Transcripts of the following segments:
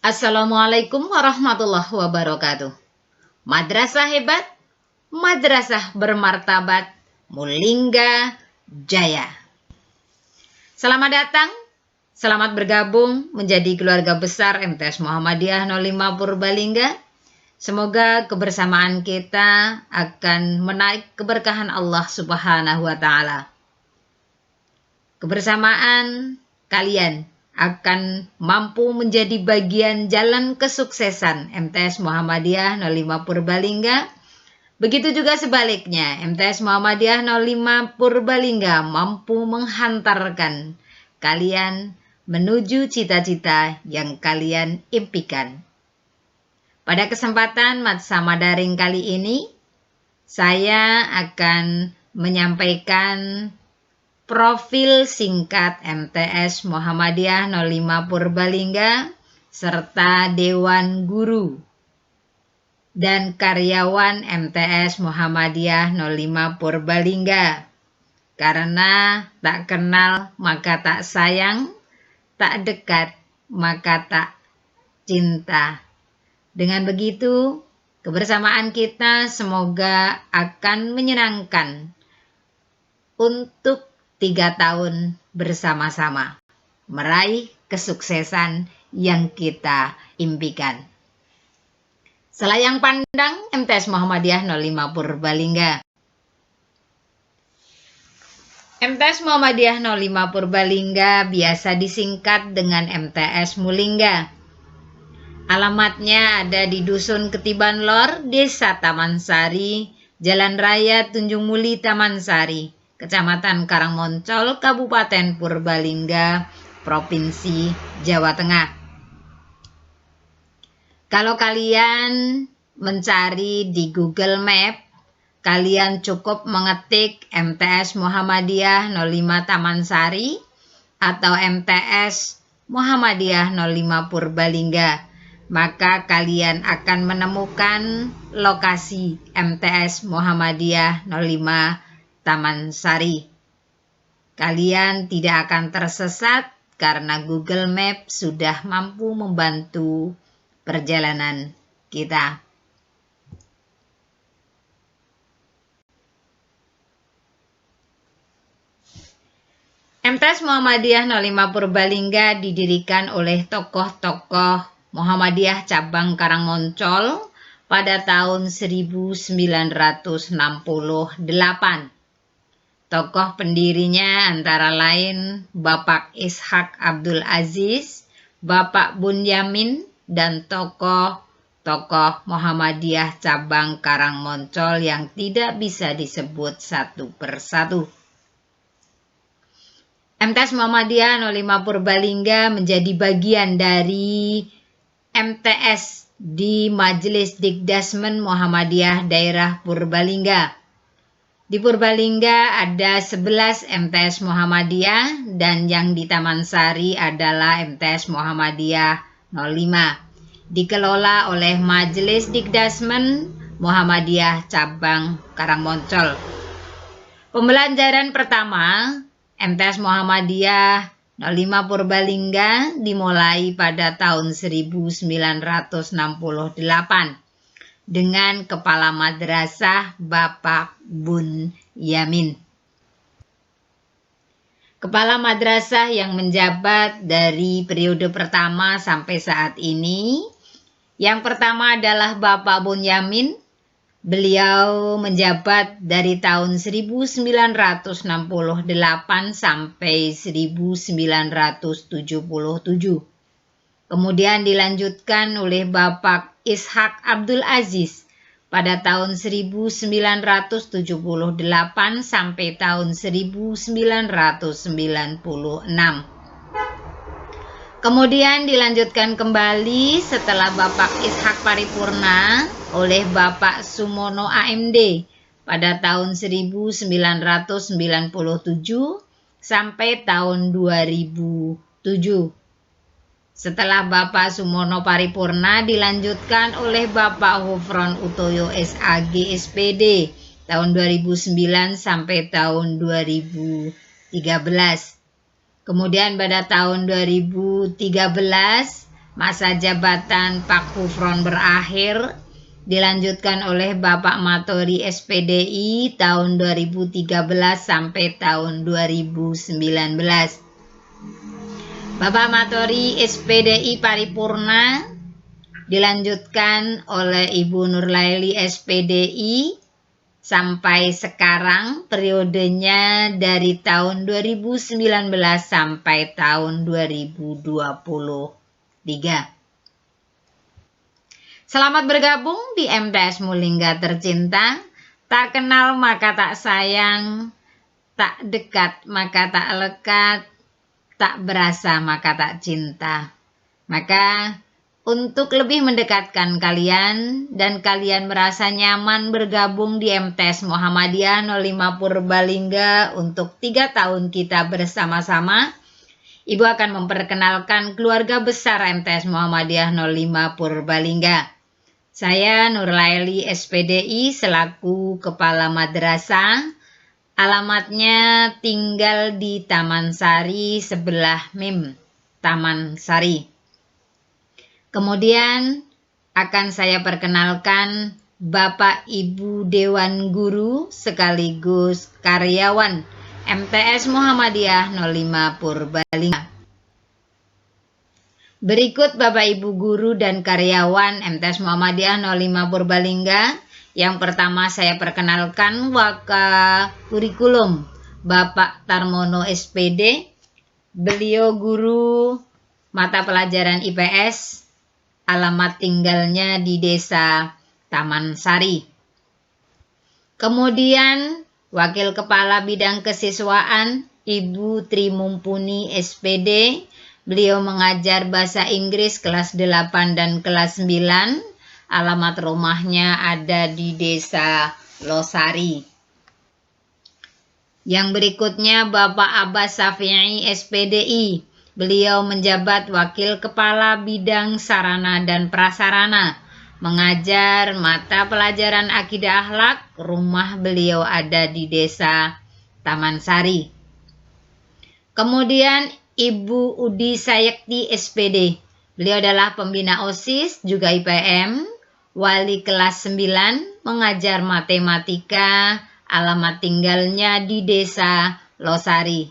Assalamualaikum warahmatullahi wabarakatuh. Madrasah hebat, madrasah bermartabat, Mulingga Jaya. Selamat datang, selamat bergabung menjadi keluarga besar MTS Muhammadiyah 05 Purbalingga. Semoga kebersamaan kita akan menaik keberkahan Allah Subhanahu wa Ta'ala. Kebersamaan kalian akan mampu menjadi bagian jalan kesuksesan MTS Muhammadiyah 05 Purbalingga. Begitu juga sebaliknya, MTS Muhammadiyah 05 Purbalingga mampu menghantarkan kalian menuju cita-cita yang kalian impikan. Pada kesempatan Madsama Daring kali ini, saya akan menyampaikan profil singkat MTS Muhammadiyah 05 Purbalingga serta Dewan Guru dan karyawan MTS Muhammadiyah 05 Purbalingga. Karena tak kenal maka tak sayang, tak dekat maka tak cinta. Dengan begitu, kebersamaan kita semoga akan menyenangkan untuk 3 tahun bersama-sama meraih kesuksesan yang kita impikan. Selayang pandang MTS Muhammadiyah 05 Purbalingga. MTS Muhammadiyah 05 Purbalingga biasa disingkat dengan MTS Mulingga. Alamatnya ada di Dusun Ketiban Lor, Desa Taman Sari, Jalan Raya Tunjung Muli Taman Sari, Kecamatan Karangmoncol, Kabupaten Purbalingga, Provinsi Jawa Tengah. Kalau kalian mencari di Google Map, kalian cukup mengetik MTS Muhammadiyah 05 Taman Sari atau MTS Muhammadiyah 05 Purbalingga. Maka kalian akan menemukan lokasi MTS Muhammadiyah 05 Taman Sari. Kalian tidak akan tersesat karena Google Map sudah mampu membantu perjalanan kita. MTS Muhammadiyah 05 Purbalingga didirikan oleh tokoh-tokoh Muhammadiyah cabang Karangmoncol pada tahun 1968. Tokoh pendirinya antara lain Bapak Ishak Abdul Aziz, Bapak Bunyamin, dan tokoh-tokoh Muhammadiyah cabang Karangmoncol yang tidak bisa disebut satu persatu. MTS Muhammadiyah 05 Purbalingga menjadi bagian dari MTS di Majelis Dikdasmen Muhammadiyah Daerah Purbalingga. Di Purbalingga ada 11 MTS Muhammadiyah dan yang di Taman Sari adalah MTS Muhammadiyah 05. Dikelola oleh Majelis Dikdasmen Muhammadiyah Cabang Karangmoncol. Pembelajaran pertama MTS Muhammadiyah 05 Purbalingga dimulai pada tahun 1968 dengan Kepala Madrasah Bapak Bunyamin. Kepala Madrasah yang menjabat dari periode pertama sampai saat ini. Yang pertama adalah Bapak Bunyamin. Beliau menjabat dari tahun 1968 sampai 1977. Kemudian dilanjutkan oleh Bapak Ishak Abdul Aziz pada tahun 1978 sampai tahun 1996. Kemudian dilanjutkan kembali setelah Bapak Ishak paripurna oleh Bapak Sumono AMD pada tahun 1997 sampai tahun 2007. Setelah Bapak Sumono paripurna dilanjutkan oleh Bapak Hufron Utoyo SAG SPD tahun 2009 sampai tahun 2013. Kemudian pada tahun 2013 masa jabatan Pak Kufron berakhir, dilanjutkan oleh Bapak Matori SPDI tahun 2013 sampai tahun 2019. Bapak Matori SPDI paripurna dilanjutkan oleh Ibu Nurlaili SPDI sampai sekarang, periodenya dari tahun 2019 sampai tahun 2023. Selamat bergabung di MTS Mulingga tercinta. Tak kenal maka tak sayang, tak dekat maka tak lekat, tak berasa maka tak cinta. Maka untuk lebih mendekatkan kalian dan kalian merasa nyaman bergabung di MTS Muhammadiyah 05 Purbalingga untuk 3 tahun kita bersama-sama, Ibu akan memperkenalkan keluarga besar MTS Muhammadiyah 05 Purbalingga. Saya Nurlaili SPDI selaku Kepala Madrasah. Alamatnya tinggal di Taman Sari sebelah MIM, Taman Sari. Kemudian akan saya perkenalkan Bapak Ibu Dewan Guru sekaligus karyawan MTS Muhammadiyah 05 Purbalingga. Berikut Bapak Ibu Guru dan karyawan MTS Muhammadiyah 05 Purbalingga. Yang pertama saya perkenalkan Waka Kurikulum Bapak Tarmono SPD. Beliau guru mata pelajaran IPS. Alamat tinggalnya di Desa Taman Sari. Kemudian Wakil Kepala Bidang Kesiswaan Ibu Tri Mumpuni SPD. Beliau mengajar bahasa Inggris kelas 8 dan kelas 9. Alamat rumahnya ada di Desa Losari. Yang berikutnya Bapak Abbas Safi'i SPDI. Beliau menjabat Wakil Kepala Bidang Sarana dan Prasarana. Mengajar mata pelajaran akidah akhlak. Rumah beliau ada di Desa Taman Sari. Kemudian Ibu Udi Sayekti SPD. Beliau adalah pembina OSIS, juga IPM, wali kelas 9, mengajar matematika, alamat tinggalnya di Desa Losari.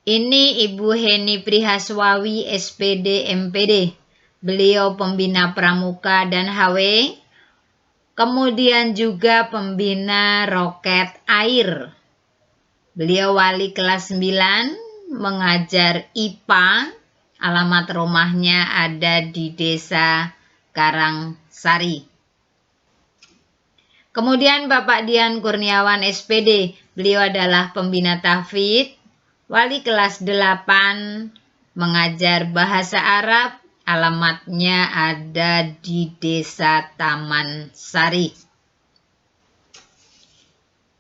Ini Ibu Heni Prihaswawi SPD MPD. Beliau pembina pramuka dan HW, kemudian juga pembina roket air. Beliau wali kelas 9, mengajar IPA, alamat rumahnya ada di Desa Karangsari. Kemudian Bapak Dian Kurniawan SPD, beliau adalah pembina tahfidz, wali kelas 8, mengajar bahasa Arab, alamatnya ada di Desa Taman Sari.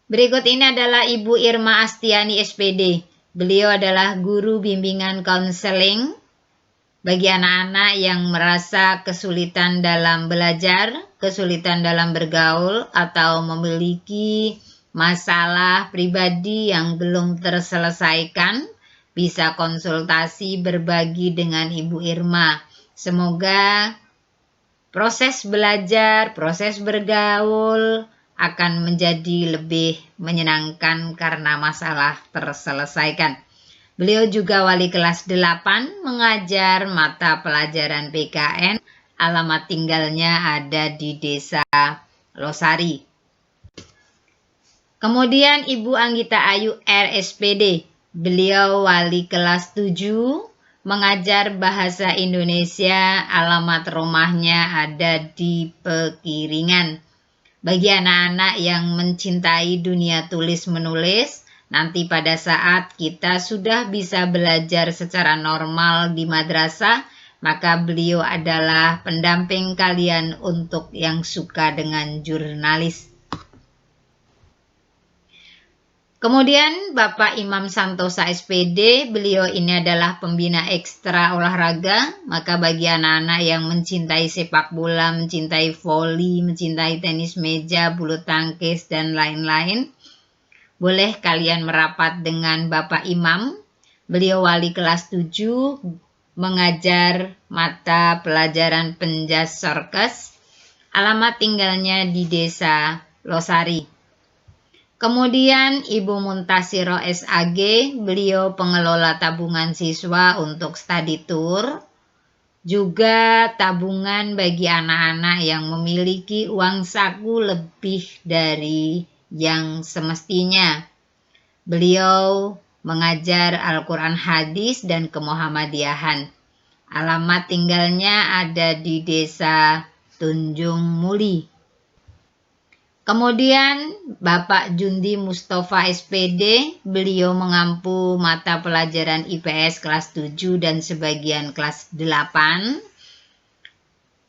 Berikut ini adalah Ibu Irma Astiani SPD. Beliau adalah guru bimbingan konseling bagi anak-anak yang merasa kesulitan dalam belajar, kesulitan dalam bergaul, atau memiliki masalah pribadi yang belum terselesaikan. Bisa konsultasi berbagi dengan Ibu Irma. Semoga proses belajar, proses bergaul akan menjadi lebih menyenangkan karena masalah terselesaikan. Beliau juga wali kelas 8, mengajar mata pelajaran PKN, alamat tinggalnya ada di Desa Losari. Kemudian Ibu Anggita Ayu RSPD, beliau wali kelas 7, mengajar bahasa Indonesia, alamat rumahnya ada di Pekiringan. Bagi anak-anak yang mencintai dunia tulis-menulis, nanti pada saat kita sudah bisa belajar secara normal di madrasah, maka beliau adalah pendamping kalian untuk yang suka dengan jurnalis. Kemudian Bapak Imam Santosa SPD, beliau ini adalah pembina ekstra olahraga, maka bagi anak-anak yang mencintai sepak bola, mencintai voli, mencintai tenis meja, bulu tangkis, dan lain-lain, boleh kalian merapat dengan Bapak Imam. beliau wali kelas 7, mengajar mata pelajaran penjas Sorkes. Alamat tinggalnya di Desa Losari. Kemudian Ibu Muntasiro SAG, beliau pengelola tabungan siswa untuk study tour, juga tabungan bagi anak-anak yang memiliki uang saku lebih dari yang semestinya. Beliau mengajar Al-Quran Hadis dan Kemuhammadiyahan. Alamat tinggalnya ada di Desa Tunjung Muli. Kemudian Bapak Jundi Mustafa SPD, beliau mengampu mata pelajaran IPS kelas 7 dan sebagian kelas 8.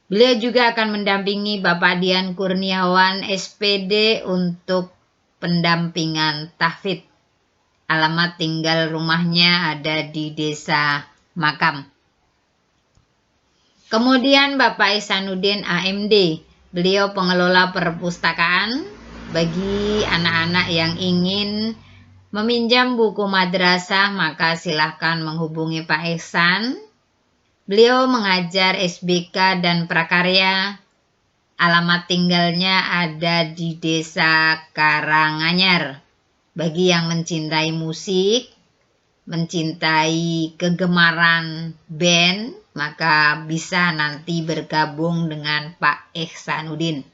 Beliau juga akan mendampingi Bapak Dian Kurniawan SPD untuk pendampingan tahfidz. Alamat tinggal rumahnya ada di Desa Makam. Kemudian Bapak Ihsanuddin AMD, beliau pengelola perpustakaan. Bagi anak-anak yang ingin meminjam buku madrasah, maka silahkan menghubungi Pak Ihsan. Beliau mengajar SBK dan prakarya. Alamat tinggalnya ada di Desa Karanganyar. Bagi yang mencintai musik, mencintai kegemaran band, maka bisa nanti bergabung dengan Pak Ihsanuddin.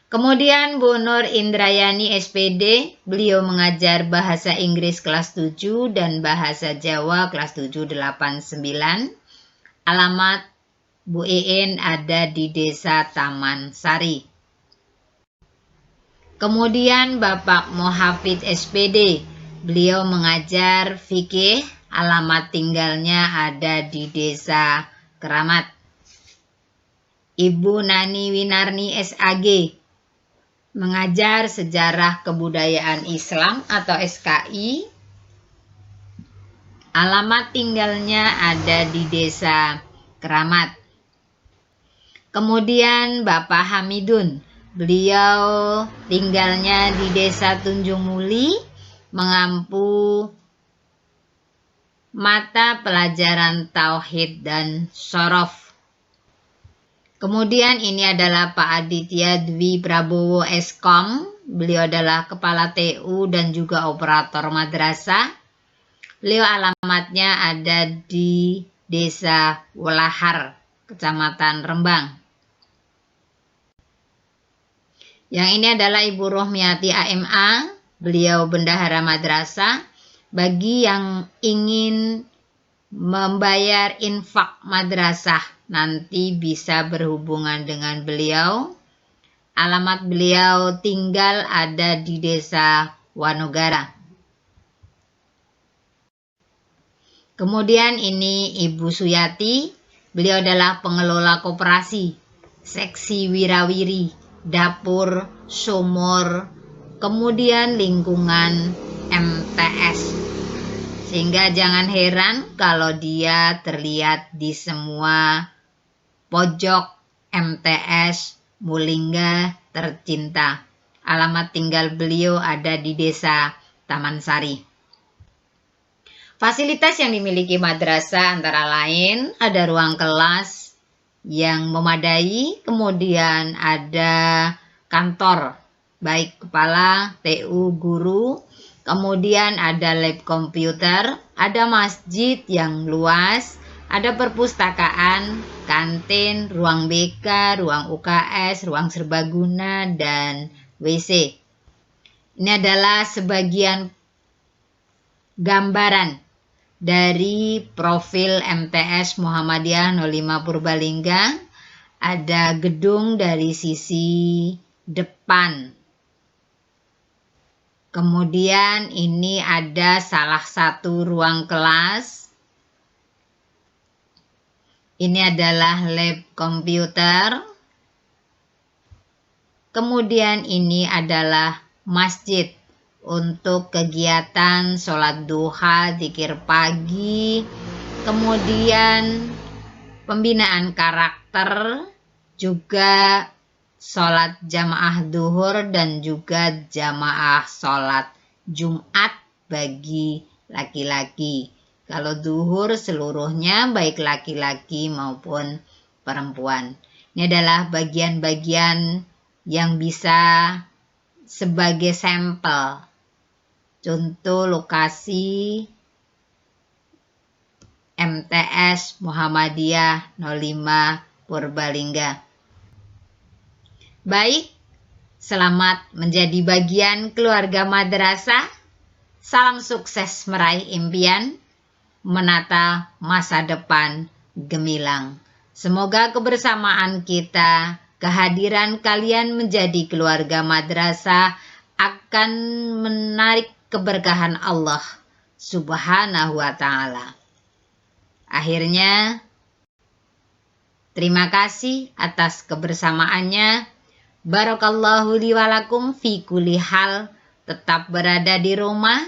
Kemudian Bu Nur Indrayani SPD, beliau mengajar bahasa Inggris kelas 7 dan bahasa Jawa kelas 789. Alamat Bu Iin ada di Desa Taman Sari. Kemudian Bapak Muhafid SPD, beliau mengajar fikih. Alamat tinggalnya ada di Desa Keramat. Ibu Nani Winarni SAG, mengajar sejarah kebudayaan Islam atau SKI. Alamat tinggalnya ada di Desa Keramat. Kemudian Bapak Hamidun, beliau tinggalnya di Desa Tunjung Muli, mengampu mata pelajaran Tauhid dan Shorof. Kemudian ini adalah Pak Aditya Dwi Prabowo Eskom, beliau adalah Kepala TU dan juga operator madrasah. Beliau alamatnya ada di Desa Welahar, Kecamatan Rembang. Yang ini adalah Ibu Rohmiati AMA, beliau bendahara madrasah. Bagi yang ingin membayar infak madrasah, nanti bisa berhubungan dengan beliau. Alamat beliau tinggal ada di Desa Wanogara. Kemudian ini Ibu Suyati, beliau adalah pengelola koperasi, seksi wirawiri, dapur, sumur, kemudian lingkungan MTS. Sehingga jangan heran kalau dia terlihat di semua pojok MTS Mulingga tercinta. Alamat tinggal beliau ada di Desa Taman Sari. Fasilitas yang dimiliki madrasah antara lain ada ruang kelas yang memadai, kemudian ada kantor, baik kepala, TU, guru, kemudian ada lab komputer, ada masjid yang luas, ada perpustakaan, kantin, ruang BK, ruang UKS, ruang serbaguna, dan WC. Ini adalah sebagian gambaran dari profil MTS Muhammadiyah 05 Purbalingga. Ada gedung dari sisi depan. Kemudian ini ada salah satu ruang kelas. Ini adalah lab komputer. Kemudian ini adalah masjid untuk kegiatan sholat duha, zikir pagi, kemudian pembinaan karakter, juga sholat jamaah duhur dan juga jamaah sholat Jumat bagi laki-laki. Kalau duhur seluruhnya baik laki-laki maupun perempuan. Ini adalah bagian-bagian yang bisa sebagai sampel. Contoh lokasi MTS Muhammadiyah 05 Purbalingga. Baik, selamat menjadi bagian keluarga madrasah. Salam sukses meraih impian, menata masa depan gemilang. Semoga kebersamaan kita, kehadiran kalian menjadi keluarga madrasah akan menarik keberkahan Allah Subhanahu wa Ta'ala. Akhirnya, terima kasih atas kebersamaannya. Barakallahu li walakum fi kulli hal. Tetap berada di rumah,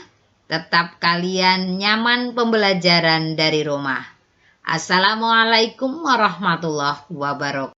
tetap kalian nyaman pembelajaran dari rumah. Assalamualaikum warahmatullahi wabarakatuh.